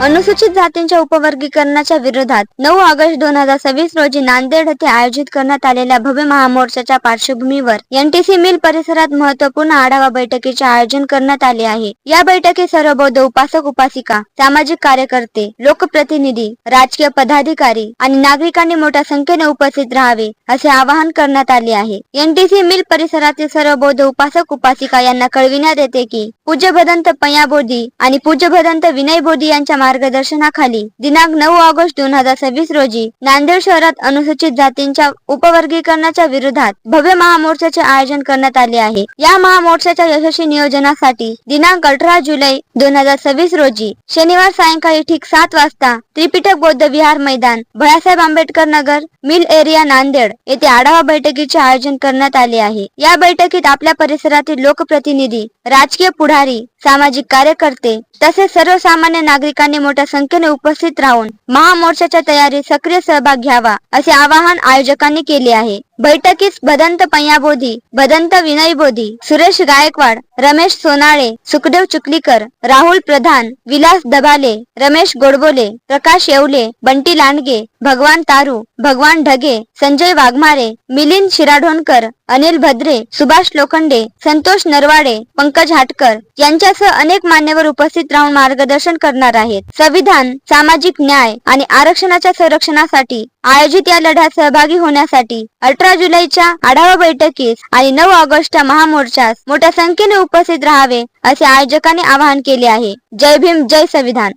अनुसूचित जातींच्या उपवर्गीकरणाच्या विरोधात 9 ऑगस्ट 2026 रोजी नांदेड येथे आयोजित करण्यात आलेल्या भव्य महामोर्चाच्या पार्श्वभूमीवर एनटीसी मिल परिसरात महत्त्वपूर्ण आढावा बैठकीचे आयोजन करण्यात आले आहे। या बैठकीत सर्व बौद्ध उपासक उपासिका, सामाजिक कार्यकर्ते, लोकप्रतिनिधी, राजकीय पदाधिकारी आणि नागरिकांनी मोठ्या संख्येने उपस्थित राहावे असे आवाहन करण्यात आले आहे। एनटीसी मिल परिसरातील सर्व बौद्ध उपासक उपासिका यांना कळविण्यात येते की पूज्य भदंत पया बोधी आणि पूज्य भदंत विनय बोधी यांच्या मार्गदर्शनाखाली दिनांक 9 ऑगस्ट 2026 रोजी नांदेड शहरात अनुसूचित जातींच्या उपवर्गीकरणाच्या विरोधात भव्य महामोर्चाचे आयोजन करण्यात आले आहे। या महामोर्चाच्या यशस्वी नियोजनासाठी दिनांक 18 जुलै 2026 रोजी शनिवार सायंकाळी ठीक 7 वाजता त्रिपिटक बौद्ध विहार मैदान, भैयासाहेब आंबेडकर नगर, मिल एरिया नांदेड येथे आढावा बैठकीचे आयोजन करण्यात आले आहे। या बैठकीत आपल्या परिसरातील लोकप्रतिनिधी, राजकीय पुढारी, सामाजिक कार्यकर्ते तसेच सर्वसामान्य नागरिकांनी मोठ्या संख्येने उपस्थित राहून महामोर्चाच्या तयारीत सक्रिय सहभाग घ्यावा असे आवाहन आयोजकांनी केले आहे। बैठकीस भदंत पया बोधी, भदंत विनय बोधी, सुरेश गायकवाड, रमेश सोनाळे, सुखदेव चुकलीकर, राहुल प्रधान, विलास दबाले, रमेश गोडबोले, प्रकाश येवले, बंटी लांडगे, भगवान तारू, भगवान ढगे, संजय वाघमारे, मिलिंद शिराढोणकर, अनिल भद्रे, सुभाष लोखंडे, संतोष नरवाडे, पंकज हाटकर यांच्यासह अनेक मान्यवर उपस्थित राहून मार्गदर्शन करणार आहेत। संविधान, सामाजिक न्याय आणि आरक्षणाच्या संरक्षणासाठी आयोजित या लढ्यात सहभागी होण्यासाठी 18 जुलैच्या आढावा बैठकीस आणि 9 ऑगस्टच्या महामोर्चास मोठ्या संख्येने उपस्थित राहावे असे आयोजकांनी आवाहन केले आहे। जय भीम, जय संविधान।